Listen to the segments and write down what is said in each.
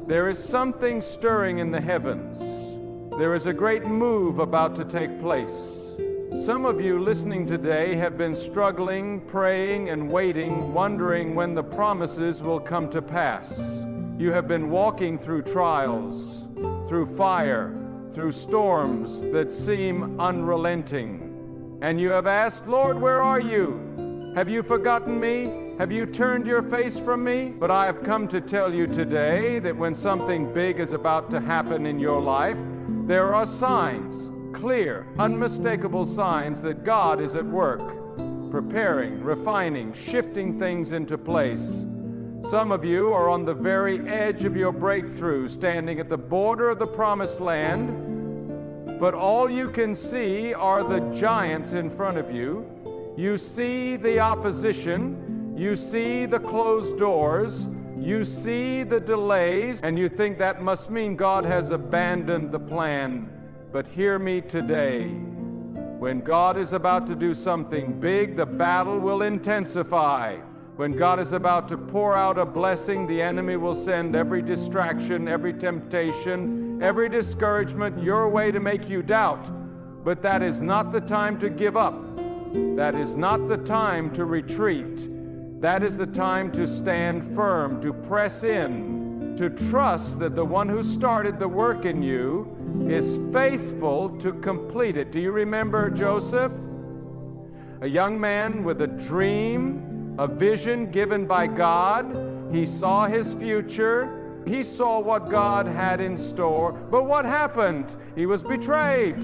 There is something stirring in the heavens. There is a great move about to take place. Some of you listening today have been struggling, praying, and waiting, wondering when the promises will come to pass. You have been walking through trials, through fire, through storms that seem unrelenting. And you have asked, Lord, where are you? Have you forgotten me? Have you turned your face from me? But I have come to tell you today that when something big is about to happen in your life, there are signs, clear, unmistakable signs that God is at work, preparing, refining, shifting things into place. Some of you are on the very edge of your breakthrough, standing at the border of the promised land, but all you can see are the giants in front of you. You see the opposition, you see the closed doors, you see the delays, and you think that must mean God has abandoned the plan. But hear me today. When God is about to do something big, the battle will intensify. When God is about to pour out a blessing, the enemy will send every distraction, every temptation, every discouragement your way to make you doubt. But that is not the time to give up. That is not the time to retreat. That is the time to stand firm, to press in, to trust that the one who started the work in you is faithful to complete it. Do you remember Joseph? A young man with a dream, a vision given by God. He saw his future. He saw what God had in store. But what happened? He was betrayed,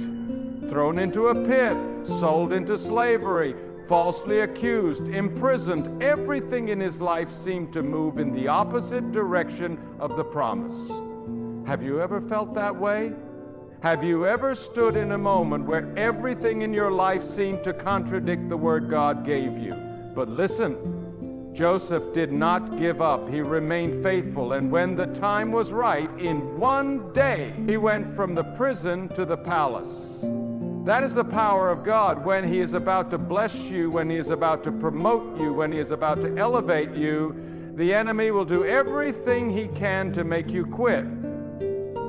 thrown into a pit, sold into slavery, falsely accused, imprisoned. Everything in his life seemed to move in the opposite direction of the promise. Have you ever felt that way? Have you ever stood in a moment where everything in your life seemed to contradict the word God gave you? But listen, Joseph did not give up. He remained faithful, and when the time was right, in one day, he went from the prison to the palace. That is the power of God. When He is about to bless you, when He is about to promote you, when He is about to elevate you, the enemy will do everything he can to make you quit.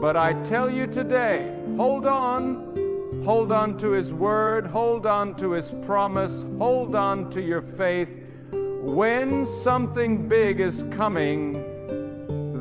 But I tell you today, hold on. Hold on to His word. Hold on to His promise. Hold on to your faith. When something big is coming,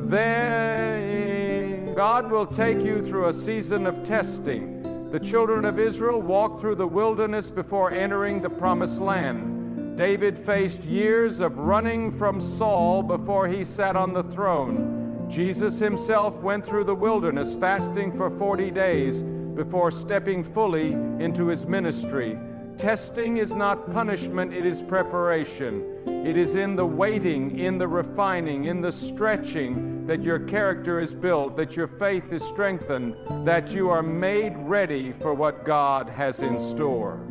then God will take you through a season of testing. The children of Israel walked through the wilderness before entering the promised land. David faced years of running from Saul before he sat on the throne. Jesus himself went through the wilderness fasting for 40 days before stepping fully into his ministry. Testing is not punishment, it is preparation. It is in the waiting, in the refining, in the stretching that your character is built, that your faith is strengthened, that you are made ready for what God has in store.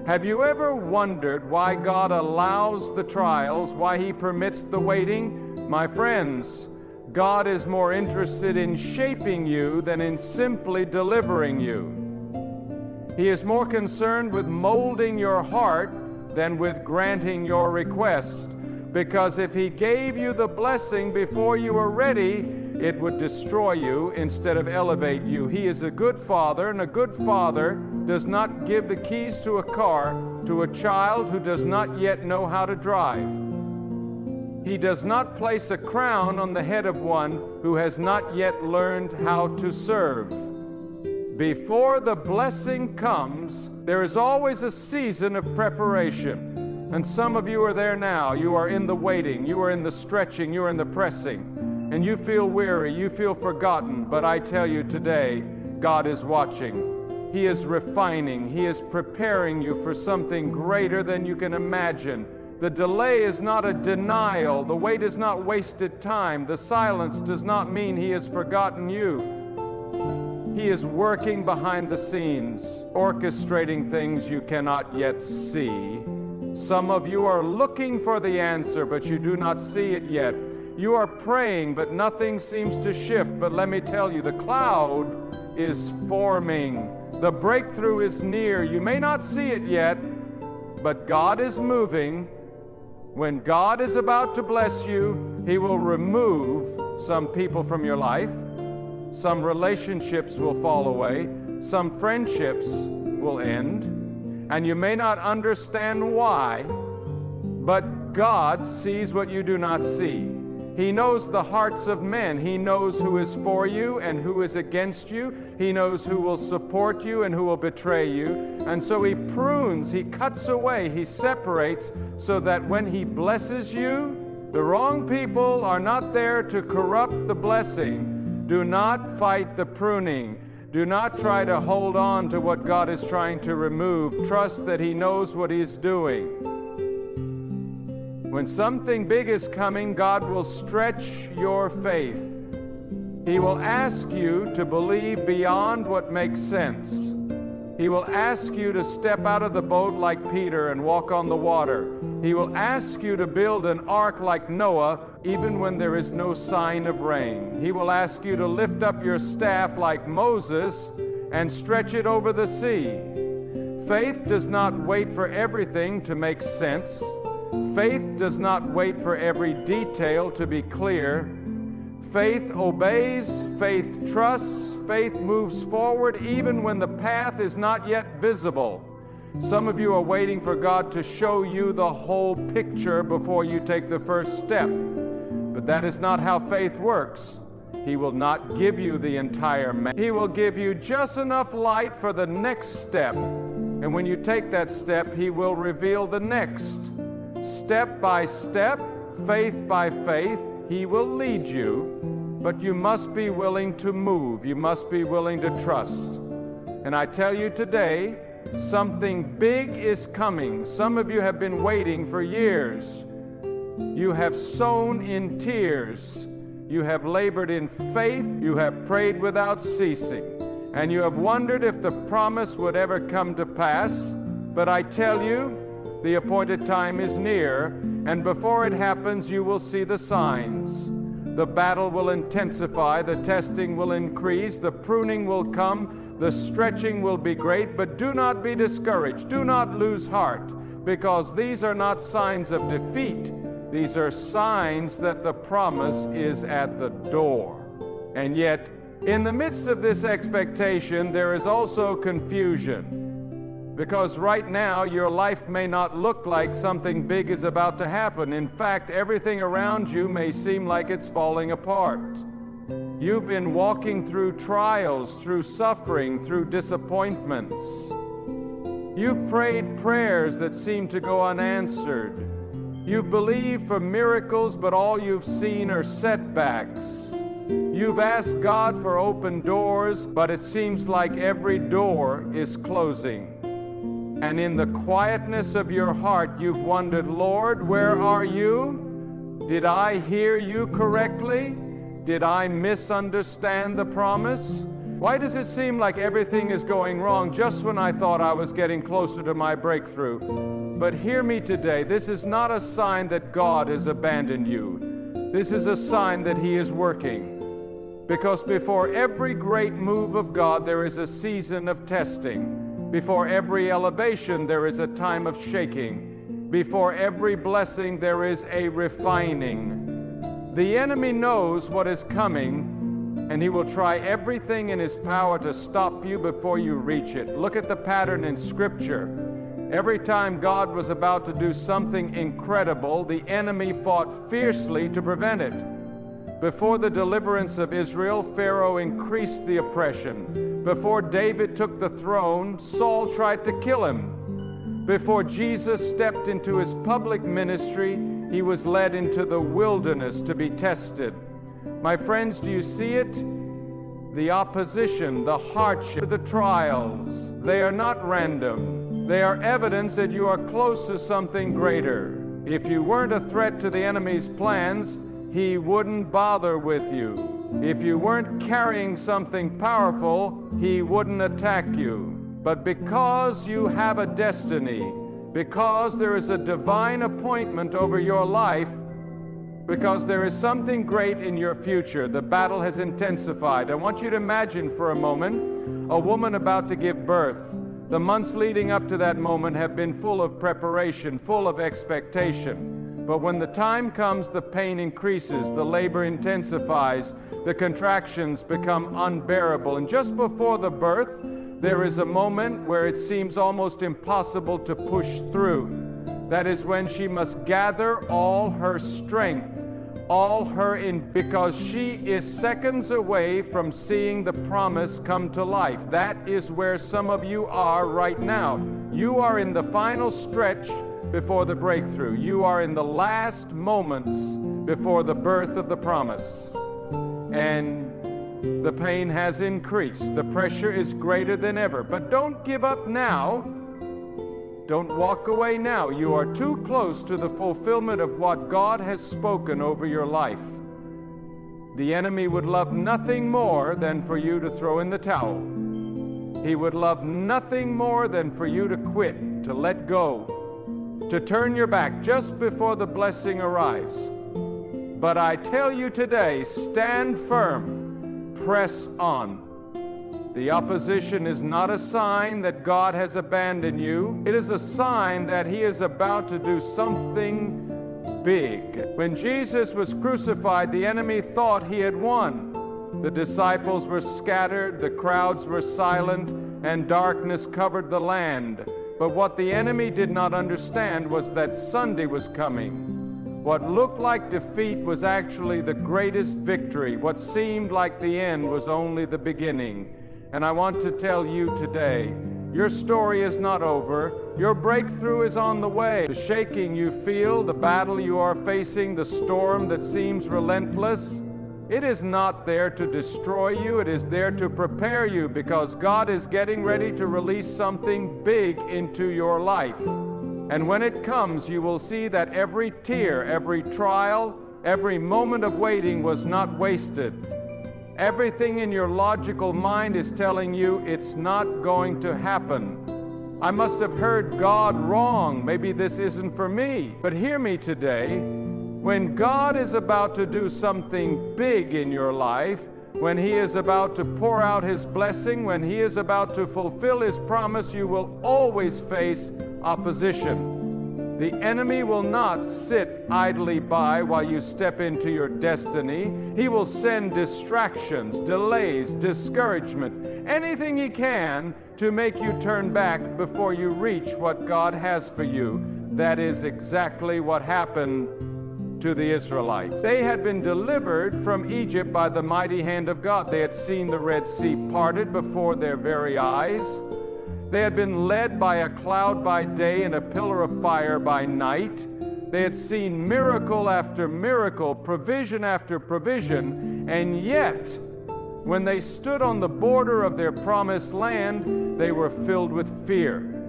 Have you ever wondered why God allows the trials, why He permits the waiting? My friends, God is more interested in shaping you than in simply delivering you. He is more concerned with molding your heart than with granting your request. Because if He gave you the blessing before you were ready, it would destroy you instead of elevate you. He is a good father, and a good father does not give the keys to a car to a child who does not yet know how to drive. He does not place a crown on the head of one who has not yet learned how to serve. Before the blessing comes, there is always a season of preparation. And some of you are there now. You are in the waiting, you are in the stretching, you are in the pressing, and you feel weary, you feel forgotten. But I tell you today, God is watching. He is refining. He is preparing you for something greater than you can imagine. The delay is not a denial. The wait is not wasted time. The silence does not mean He has forgotten you. He is working behind the scenes, orchestrating things you cannot yet see. Some of you are looking for the answer, but you do not see it yet. You are praying, but nothing seems to shift. But let me tell you, the cloud is forming. The breakthrough is near. You may not see it yet, but God is moving. When God is about to bless you, He will remove some people from your life. Some relationships will fall away. Some friendships will end. And you may not understand why, but God sees what you do not see. He knows the hearts of men. He knows who is for you and who is against you. He knows who will support you and who will betray you. And so He prunes, He cuts away, He separates, so that when He blesses you, the wrong people are not there to corrupt the blessing. Do not fight the pruning. Do not try to hold on to what God is trying to remove. Trust that He knows what He's doing. When something big is coming, God will stretch your faith. He will ask you to believe beyond what makes sense. He will ask you to step out of the boat like Peter and walk on the water. He will ask you to build an ark like Noah, even when there is no sign of rain. He will ask you to lift up your staff like Moses and stretch it over the sea. Faith does not wait for everything to make sense. Faith does not wait for every detail to be clear. Faith obeys, faith trusts, faith moves forward even when the path is not yet visible. Some of you are waiting for God to show you the whole picture before you take the first step. But that is not how faith works. He will not give you the entire map. He will give you just enough light for the next step. And when you take that step, He will reveal the next. Step by step, faith by faith, He will lead you, but you must be willing to move. You must be willing to trust. And I tell you today, something big is coming. Some of you have been waiting for years. You have sown in tears. You have labored in faith. You have prayed without ceasing. And you have wondered if the promise would ever come to pass. But I tell you, the appointed time is near, and before it happens, you will see the signs. The battle will intensify, the testing will increase, the pruning will come, the stretching will be great, but do not be discouraged. Do not lose heart, because these are not signs of defeat. These are signs that the promise is at the door. And yet, in the midst of this expectation, there is also confusion. Because right now, your life may not look like something big is about to happen. In fact, everything around you may seem like it's falling apart. You've been walking through trials, through suffering, through disappointments. You've prayed prayers that seem to go unanswered. You've believed for miracles, but all you've seen are setbacks. You've asked God for open doors, but it seems like every door is closing. And in the quietness of your heart, you've wondered, Lord, where are you? Did I hear you correctly? Did I misunderstand the promise? Why does it seem like everything is going wrong just when I thought I was getting closer to my breakthrough? But hear me today, this is not a sign that God has abandoned you. This is a sign that He is working. Because before every great move of God, there is a season of testing. Before every elevation, there is a time of shaking. Before every blessing, there is a refining. The enemy knows what is coming, and he will try everything in his power to stop you before you reach it. Look at the pattern in Scripture. Every time God was about to do something incredible, the enemy fought fiercely to prevent it. Before the deliverance of Israel, Pharaoh increased the oppression. Before David took the throne, Saul tried to kill him. Before Jesus stepped into his public ministry, he was led into the wilderness to be tested. My friends, do you see it? The opposition, the hardship, the trials, they are not random. They are evidence that you are close to something greater. If you weren't a threat to the enemy's plans, he wouldn't bother with you. If you weren't carrying something powerful, he wouldn't attack you. But because you have a destiny, because there is a divine appointment over your life, because there is something great in your future, the battle has intensified. I want you to imagine for a moment a woman about to give birth. The months leading up to that moment have been full of preparation, full of expectation. But when the time comes, the pain increases, the labor intensifies, the contractions become unbearable. And just before the birth, there is a moment where it seems almost impossible to push through. That is when she must gather all her strength, because she is seconds away from seeing the promise come to life. That is where some of you are right now. You are in the final stretch before the breakthrough. You are in the last moments before the birth of the promise. And the pain has increased. The pressure is greater than ever. But don't give up now. Don't walk away now. You are too close to the fulfillment of what God has spoken over your life. The enemy would love nothing more than for you to throw in the towel. He would love nothing more than for you to quit, to let go, to turn your back just before the blessing arrives. But I tell you today, stand firm, press on. The opposition is not a sign that God has abandoned you. It is a sign that He is about to do something big. When Jesus was crucified, the enemy thought he had won. The disciples were scattered, the crowds were silent, and darkness covered the land. But what the enemy did not understand was that Sunday was coming. What looked like defeat was actually the greatest victory. What seemed like the end was only the beginning. And I want to tell you today, your story is not over. Your breakthrough is on the way. The shaking you feel, the battle you are facing, the storm that seems relentless, it is not there to destroy you. It is there to prepare you, because God is getting ready to release something big into your life. And when it comes, you will see that every tear, every trial, every moment of waiting was not wasted. Everything in your logical mind is telling you it's not going to happen. I must have heard God wrong. Maybe this isn't for me. But hear me today. When God is about to do something big in your life, when He is about to pour out His blessing, when He is about to fulfill His promise, you will always face opposition. The enemy will not sit idly by while you step into your destiny. He will send distractions, delays, discouragement, anything he can to make you turn back before you reach what God has for you. That is exactly what happened to the Israelites. They had been delivered from Egypt by the mighty hand of God. They had seen the Red Sea parted before their very eyes. They had been led by a cloud by day and a pillar of fire by night. They had seen miracle after miracle, provision after provision, and yet, when they stood on the border of their promised land, they were filled with fear.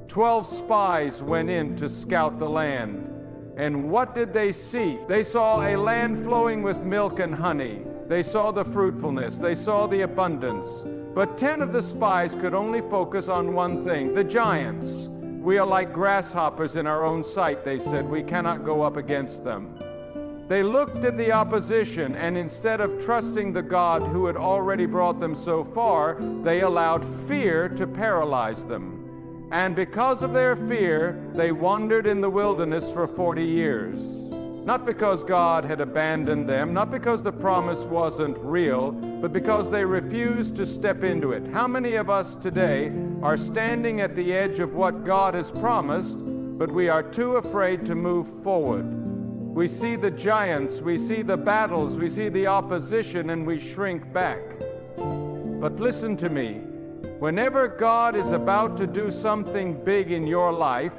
12 spies went in to scout the land. And what did they see? They saw a land flowing with milk and honey. They saw the fruitfulness. They saw the abundance. But 10 of the spies could only focus on one thing, the giants. We are like grasshoppers in our own sight, they said. We cannot go up against them. They looked at the opposition, and instead of trusting the God who had already brought them so far, they allowed fear to paralyze them. And because of their fear, they wandered in the wilderness for 40 years. Not because God had abandoned them, not because the promise wasn't real, but because they refused to step into it. How many of us today are standing at the edge of what God has promised, but we are too afraid to move forward? We see the giants, we see the battles, we see the opposition, and we shrink back. But listen to me. Whenever God is about to do something big in your life,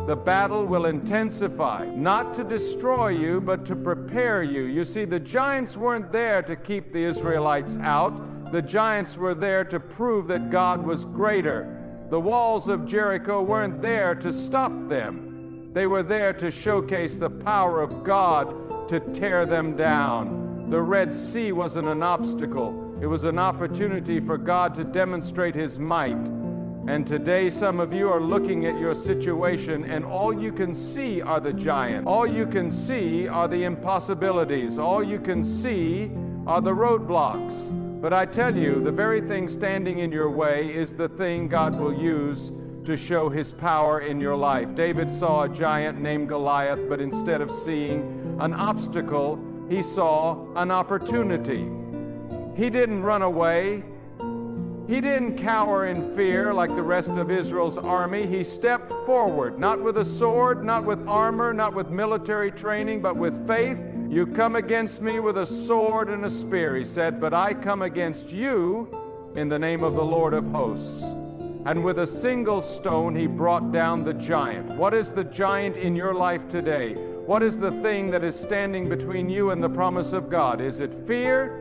the battle will intensify, not to destroy you, but to prepare you. You see, the giants weren't there to keep the Israelites out. The giants were there to prove that God was greater. The walls of Jericho weren't there to stop them. They were there to showcase the power of God to tear them down. The Red Sea wasn't an obstacle. It was an opportunity for God to demonstrate His might. And today some of you are looking at your situation, and all you can see are the giants. All you can see are the impossibilities. All you can see are the roadblocks. But I tell you, the very thing standing in your way is the thing God will use to show his power in your life. David saw a giant named Goliath, but instead of seeing an obstacle, he saw an opportunity. He didn't run away. He didn't cower in fear like the rest of Israel's army. He stepped forward, not with a sword, not with armor, not with military training, but with faith. You come against me with a sword and a spear, he said, but I come against you in the name of the Lord of hosts. And with a single stone, he brought down the giant. What is the giant in your life today? What is the thing that is standing between you and the promise of God? Is it fear?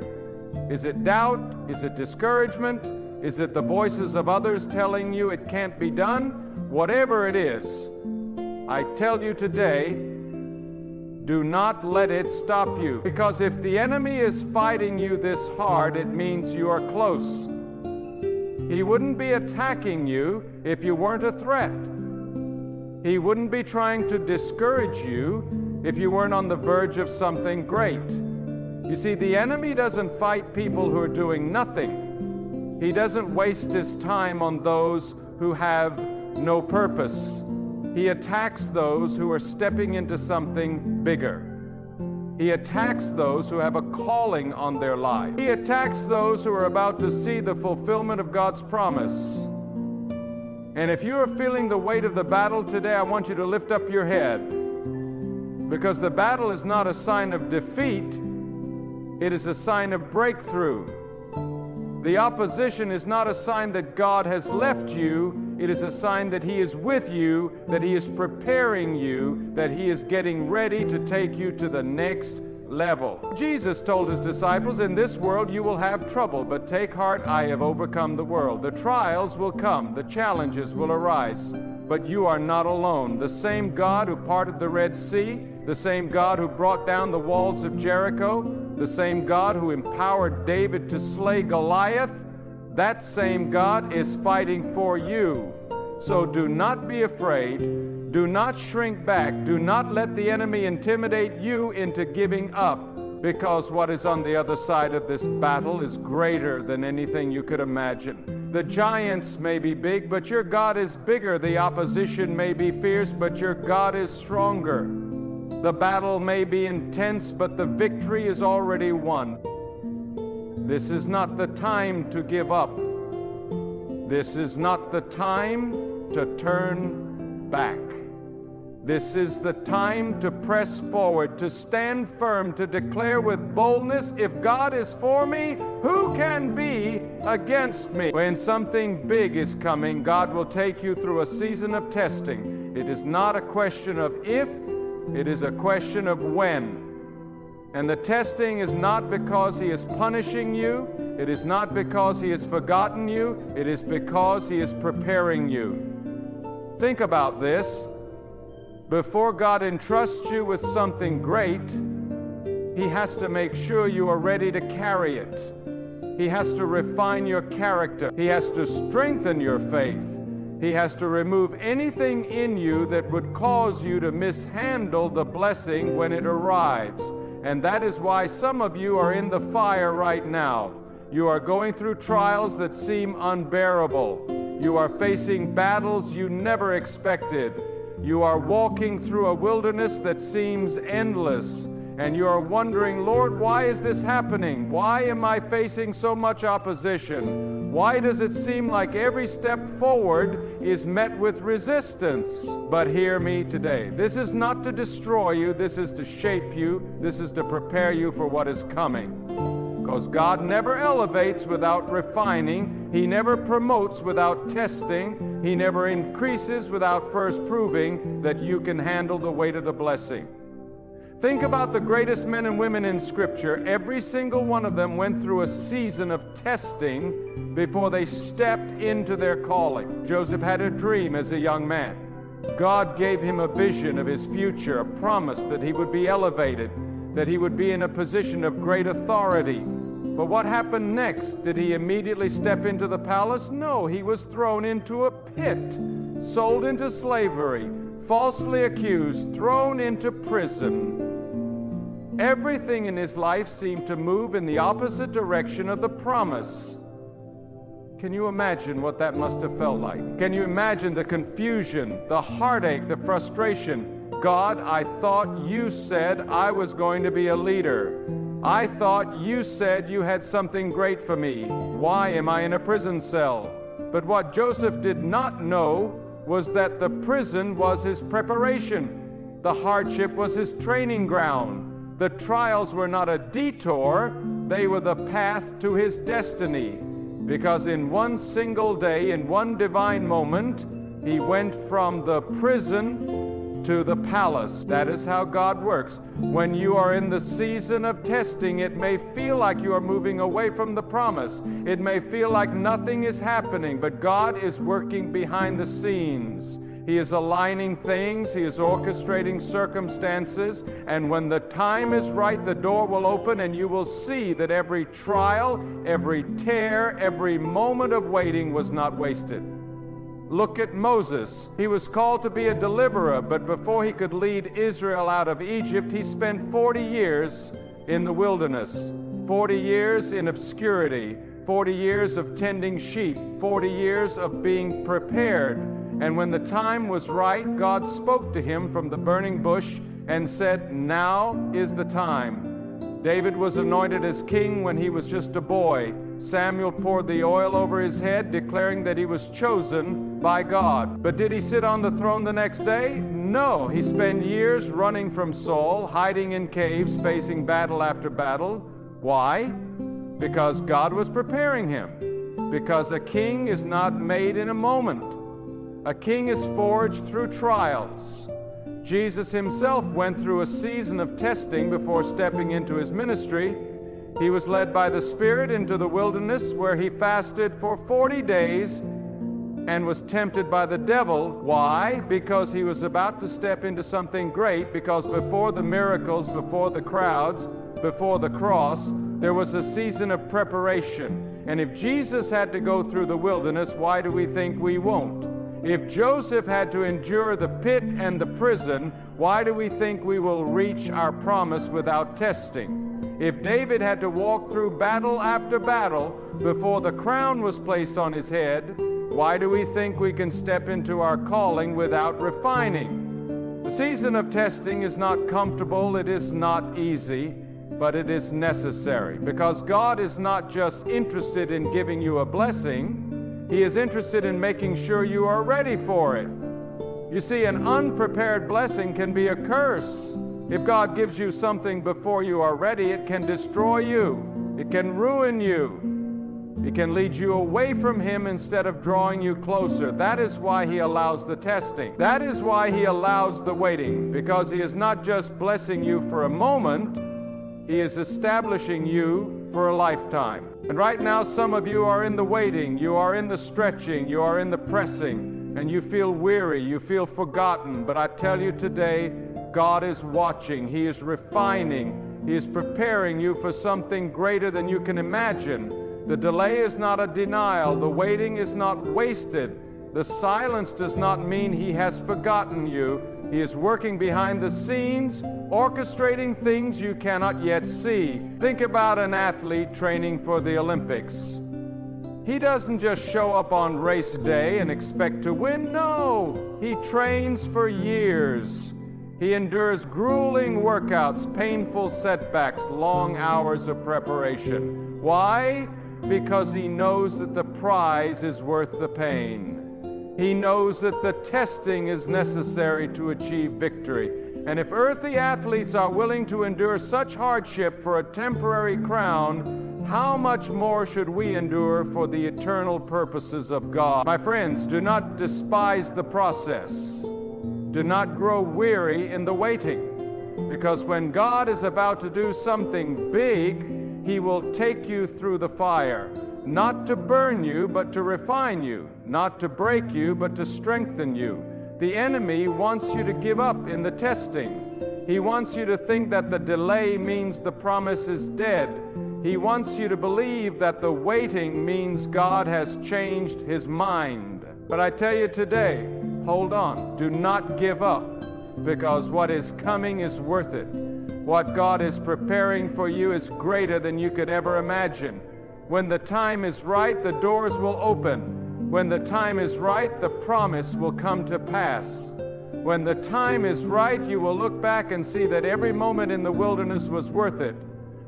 Is it doubt? Is it discouragement? Is it the voices of others telling you it can't be done? Whatever it is, I tell you today, do not let it stop you. Because if the enemy is fighting you this hard, it means you are close. He wouldn't be attacking you if you weren't a threat. He wouldn't be trying to discourage you if you weren't on the verge of something great. You see, the enemy doesn't fight people who are doing nothing. He doesn't waste his time on those who have no purpose. He attacks those who are stepping into something bigger. He attacks those who have a calling on their life. He attacks those who are about to see the fulfillment of God's promise. And if you are feeling the weight of the battle today, I want you to lift up your head. Because the battle is not a sign of defeat, it is a sign of breakthrough. The opposition is not a sign that God has left you. It is a sign that He is with you, that He is preparing you, that He is getting ready to take you to the next level. Jesus told His disciples, in this world you will have trouble, but take heart, I have overcome the world. The trials will come, the challenges will arise, but you are not alone. The same God who parted the Red Sea, the same God who brought down the walls of Jericho, the same God who empowered David to slay Goliath, that same God is fighting for you. So do not be afraid. Do not shrink back. Do not let the enemy intimidate you into giving up, because what is on the other side of this battle is greater than anything you could imagine. The giants may be big, but your God is bigger. The opposition may be fierce, but your God is stronger. The battle may be intense, but the victory is already won. This is not the time to give up. This is not the time to turn back. This is the time to press forward, to stand firm, to declare with boldness, if God is for me, who can be against me? When something big is coming, God will take you through a season of testing. It is not a question of if, it is a question of when. And the testing is not because He is punishing you. It is not because He has forgotten you. It is because He is preparing you. Think about this. Before God entrusts you with something great, He has to make sure you are ready to carry it. He has to refine your character. He has to strengthen your faith. He has to remove anything in you that would cause you to mishandle the blessing when it arrives. And that is why some of you are in the fire right now. You are going through trials that seem unbearable. You are facing battles you never expected. You are walking through a wilderness that seems endless. And you are wondering, Lord, why is this happening? Why am I facing so much opposition? Why does it seem like every step forward is met with resistance? But hear me today. This is not to destroy you. This is to shape you. This is to prepare you for what is coming. Because God never elevates without refining. He never promotes without testing. He never increases without first proving that you can handle the weight of the blessing. Think about the greatest men and women in Scripture. Every single one of them went through a season of testing before they stepped into their calling. Joseph had a dream as a young man. God gave him a vision of his future, a promise that he would be elevated, that he would be in a position of great authority. But what happened next? Did he immediately step into the palace? No, he was thrown into a pit, sold into slavery, falsely accused, thrown into prison. Everything in his life seemed to move in the opposite direction of the promise. Can you imagine what that must have felt like? Can you imagine the confusion, the heartache, the frustration? God, I thought you said I was going to be a leader. I thought you said you had something great for me. Why am I in a prison cell? But what Joseph did not know was that the prison was his preparation. The hardship was his training ground. The trials were not a detour, they were the path to his destiny. Because in one single day, in one divine moment, he went from the prison to the palace. That is how God works. When you are in the season of testing, it may feel like you are moving away from the promise. It may feel like nothing is happening, but God is working behind the scenes. He is aligning things, He is orchestrating circumstances, and when the time is right, the door will open and you will see that every trial, every tear, every moment of waiting was not wasted. Look at Moses. He was called to be a deliverer, but before he could lead Israel out of Egypt, he spent 40 years in the wilderness, 40 years in obscurity, 40 years of tending sheep, 40 years of being prepared. And when the time was right, God spoke to him from the burning bush and said, "Now is the time." David was anointed as king when he was just a boy. Samuel poured the oil over his head, declaring that he was chosen by God. But did he sit on the throne the next day? No. He spent years running from Saul, hiding in caves, facing battle after battle. Why? Because God was preparing him. Because a king is not made in a moment. A king is forged through trials. Jesus himself went through a season of testing before stepping into his ministry. He was led by the Spirit into the wilderness where he fasted for 40 days and was tempted by the devil. Why? Because he was about to step into something great, because before the miracles, before the crowds, before the cross, there was a season of preparation. And if Jesus had to go through the wilderness, why do we think we won't? If Joseph had to endure the pit and the prison, why do we think we will reach our promise without testing? If David had to walk through battle after battle before the crown was placed on his head, why do we think we can step into our calling without refining? The season of testing is not comfortable, it is not easy, but it is necessary, because God is not just interested in giving you a blessing, He is interested in making sure you are ready for it. You see, an unprepared blessing can be a curse. If God gives you something before you are ready, it can destroy you. It can ruin you. It can lead you away from Him instead of drawing you closer. That is why He allows the testing. That is why He allows the waiting, because He is not just blessing you for a moment, He is establishing you for a lifetime. And right now, some of you are in the waiting, you are in the stretching, you are in the pressing, and you feel weary, you feel forgotten. But I tell you today, God is watching, He is refining, He is preparing you for something greater than you can imagine. The delay is not a denial, the waiting is not wasted. The silence does not mean He has forgotten you. He is working behind the scenes, orchestrating things you cannot yet see. Think about an athlete training for the Olympics. He doesn't just show up on race day and expect to win. No, he trains for years. He endures grueling workouts, painful setbacks, long hours of preparation. Why? Because he knows that the prize is worth the pain. He knows that the testing is necessary to achieve victory. And if earthly athletes are willing to endure such hardship for a temporary crown, how much more should we endure for the eternal purposes of God? My friends, do not despise the process. Do not grow weary in the waiting, because when God is about to do something big, He will take you through the fire. Not to burn you, but to refine you. Not to break you, but to strengthen you. The enemy wants you to give up in the testing. He wants you to think that the delay means the promise is dead. He wants you to believe that the waiting means God has changed His mind. But I tell you today, hold on. Do not give up, because what is coming is worth it. What God is preparing for you is greater than you could ever imagine. When the time is right, the doors will open. When the time is right, the promise will come to pass. When the time is right, you will look back and see that every moment in the wilderness was worth it.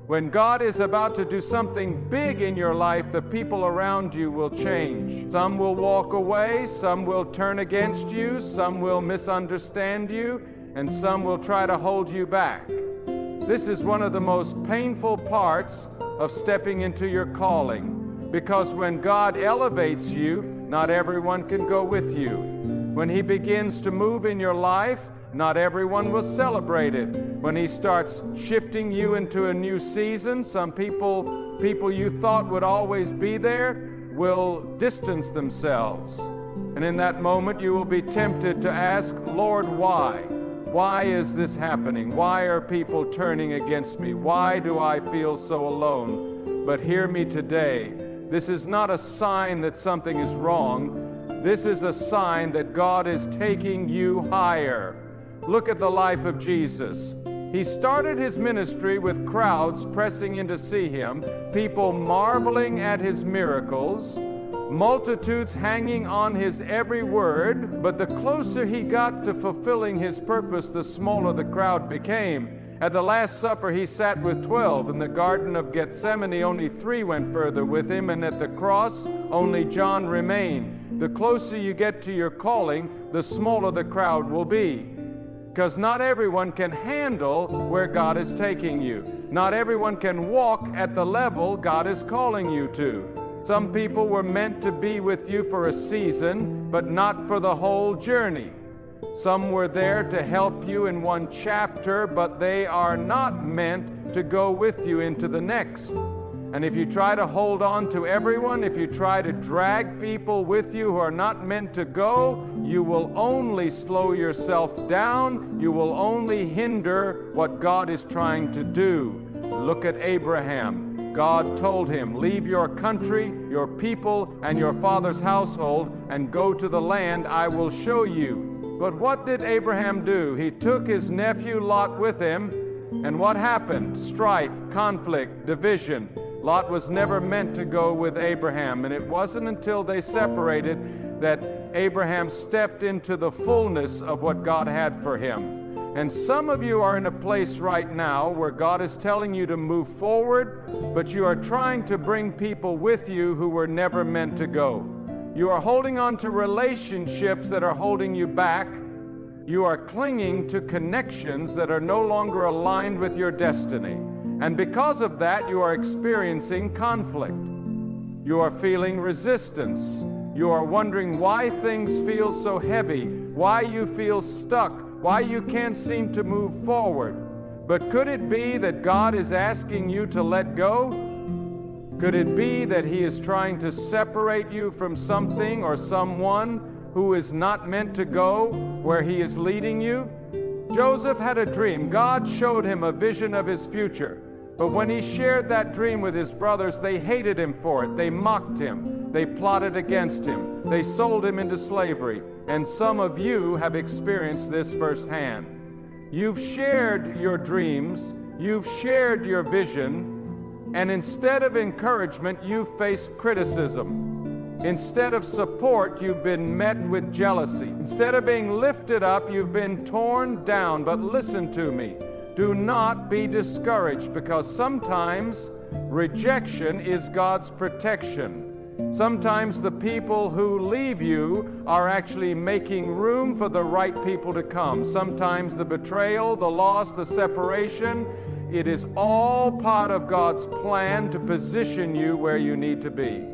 When God is about to do something big in your life, the people around you will change. Some will walk away, some will turn against you, some will misunderstand you, and some will try to hold you back. This is one of the most painful parts of stepping into your calling, because when God elevates you, not everyone can go with you. When He begins to move in your life, not everyone will celebrate it. When He starts shifting you into a new season, some people you thought would always be there will distance themselves. And in that moment, you will be tempted to ask, Lord, why? Why is this happening? Why are people turning against me? Why do I feel so alone? But hear me today. This is not a sign that something is wrong. This is a sign that God is taking you higher. Look at the life of Jesus. He started His ministry with crowds pressing in to see Him, people marveling at His miracles, multitudes hanging on His every word, but the closer He got to fulfilling His purpose, the smaller the crowd became. At the Last Supper, He sat with 12. In the Garden of Gethsemane, only 3 went further with Him, and at the cross, only John remained. The closer you get to your calling, the smaller the crowd will be. Because not everyone can handle where God is taking you. Not everyone can walk at the level God is calling you to. Some people were meant to be with you for a season, but not for the whole journey. Some were there to help you in one chapter, but they are not meant to go with you into the next. And if you try to hold on to everyone, if you try to drag people with you who are not meant to go, you will only slow yourself down. You will only hinder what God is trying to do. Look at Abraham. God told him, leave your country, your people, and your father's household, and go to the land I will show you. But what did Abraham do? He took his nephew Lot with him, and what happened? Strife, conflict, division. Lot was never meant to go with Abraham, and it wasn't until they separated that Abraham stepped into the fullness of what God had for him. And some of you are in a place right now where God is telling you to move forward, but you are trying to bring people with you who were never meant to go. You are holding on to relationships that are holding you back. You are clinging to connections that are no longer aligned with your destiny. And because of that, you are experiencing conflict. You are feeling resistance. You are wondering why things feel so heavy, why you feel stuck, why you can't seem to move forward. But could it be that God is asking you to let go? Could it be that He is trying to separate you from something or someone who is not meant to go where He is leading you? Joseph had a dream. God showed him a vision of his future. But when he shared that dream with his brothers, they hated him for it. They mocked him. They plotted against him. They sold him into slavery. And some of you have experienced this firsthand. You've shared your dreams. You've shared your vision. And instead of encouragement, you've faced criticism. Instead of support, you've been met with jealousy. Instead of being lifted up, you've been torn down. But listen to me. Do not be discouraged, because sometimes rejection is God's protection. Sometimes the people who leave you are actually making room for the right people to come. Sometimes the betrayal, the loss, the separation, it is all part of God's plan to position you where you need to be.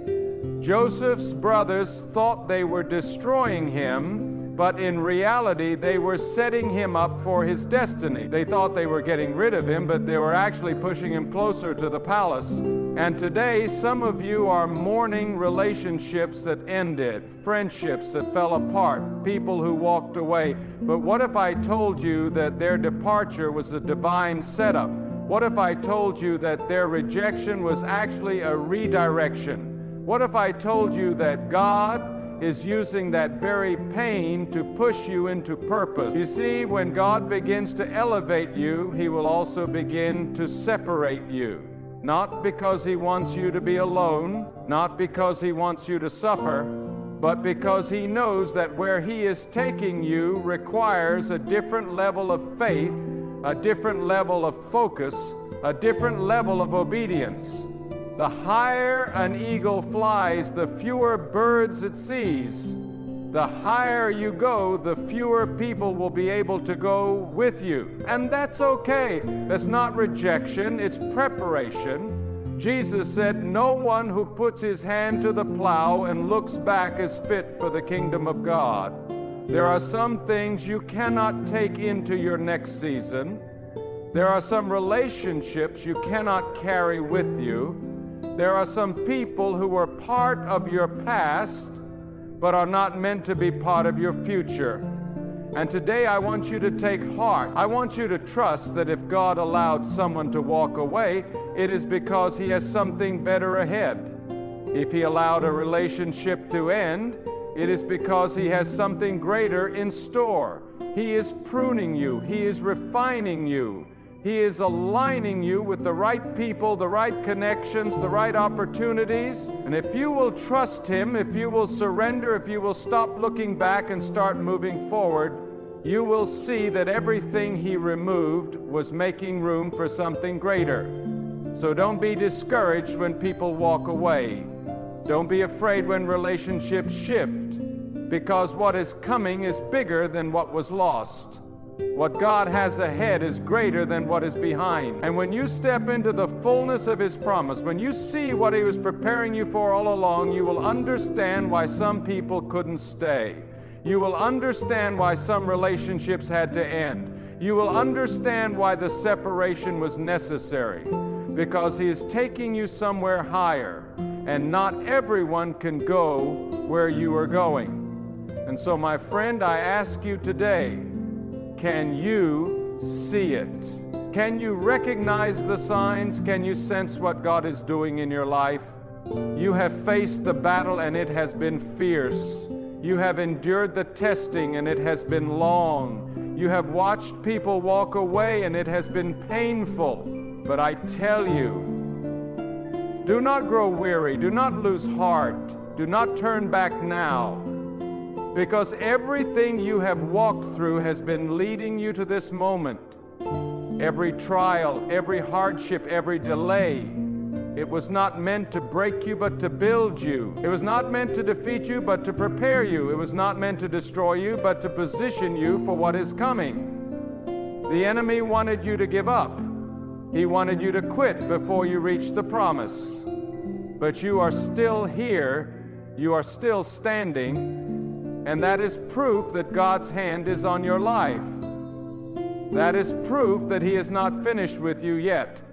Joseph's brothers thought they were destroying him, but in reality, they were setting him up for his destiny. They thought they were getting rid of him, but they were actually pushing him closer to the palace. And today, some of you are mourning relationships that ended, friendships that fell apart, people who walked away. But what if I told you that their departure was a divine setup? What if I told you that their rejection was actually a redirection? What if I told you that God is using that very pain to push you into purpose? You see, when God begins to elevate you, He will also begin to separate you. not because He wants you to be alone, not because He wants you to suffer, but because He knows that where He is taking you requires a different level of faith, a different level of focus, a different level of obedience. The higher an eagle flies, the fewer birds it sees. The higher you go, the fewer people will be able to go with you. And that's okay. That's not rejection, it's preparation. Jesus said, "No one who puts his hand to the plow and looks back is fit for the kingdom of God." There are some things you cannot take into your next season. There are some relationships you cannot carry with you. There are some people who were part of your past but are not meant to be part of your future. And today I want you to take heart. I want you to trust that if God allowed someone to walk away, it is because He has something better ahead. If He allowed a relationship to end, it is because He has something greater in store. He is pruning you. He is refining you. He is aligning you with the right people, the right connections, the right opportunities. And if you will trust Him, if you will surrender, if you will stop looking back and start moving forward, you will see that everything He removed was making room for something greater. So don't be discouraged when people walk away. Don't be afraid when relationships shift, because what is coming is bigger than what was lost. What God has ahead is greater than what is behind. And when you step into the fullness of His promise, when you see what He was preparing you for all along, you will understand why some people couldn't stay. You will understand why some relationships had to end. You will understand why the separation was necessary, because He is taking you somewhere higher, and not everyone can go where you are going. And so, my friend, I ask you today, can you see it? Can you recognize the signs? Can you sense what God is doing in your life? You have faced the battle and it has been fierce. You have endured the testing and it has been long. You have watched people walk away and it has been painful. But I tell you, do not grow weary. Do not lose heart. Do not turn back now. Because everything you have walked through has been leading you to this moment. Every trial, every hardship, every delay, it was not meant to break you, but to build you. It was not meant to defeat you, but to prepare you. It was not meant to destroy you, but to position you for what is coming. The enemy wanted you to give up. He wanted you to quit before you reach the promise. But you are still here. You are still standing. And that is proof that God's hand is on your life. That is proof that He is not finished with you yet.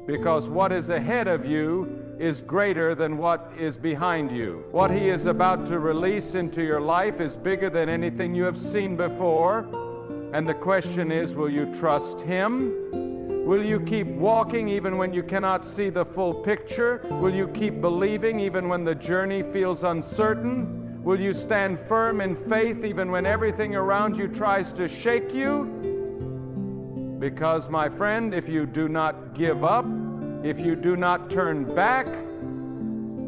Because what is ahead of you is greater than what is behind you. What He is about to release into your life is bigger than anything you have seen before. And the question is, will you trust Him? Will you keep walking even when you cannot see the full picture? Will you keep believing even when the journey feels uncertain? Will you stand firm in faith even when everything around you tries to shake you? Because, my friend, if you do not give up, if you do not turn back,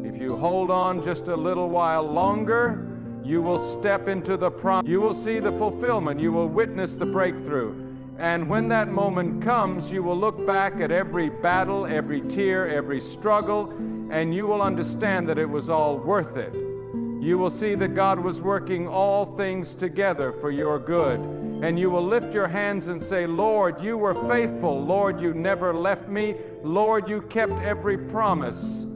if you hold on just a little while longer, you will step into the promise. You will see the fulfillment. You will witness the breakthrough. And when that moment comes, you will look back at every battle, every tear, every struggle, and you will understand that it was all worth it. You will see that God was working all things together for your good. And you will lift your hands and say, "Lord, you were faithful. Lord, you never left me. Lord, you kept every promise."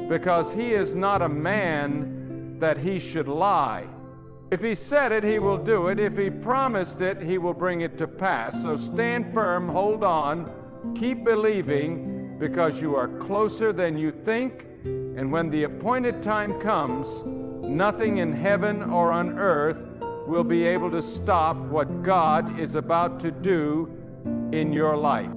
Because He is not a man that He should lie. If He said it, He will do it. If He promised it, He will bring it to pass. So stand firm, hold on, keep believing, because you are closer than you think. And when the appointed time comes, nothing in heaven or on earth will be able to stop what God is about to do in your life.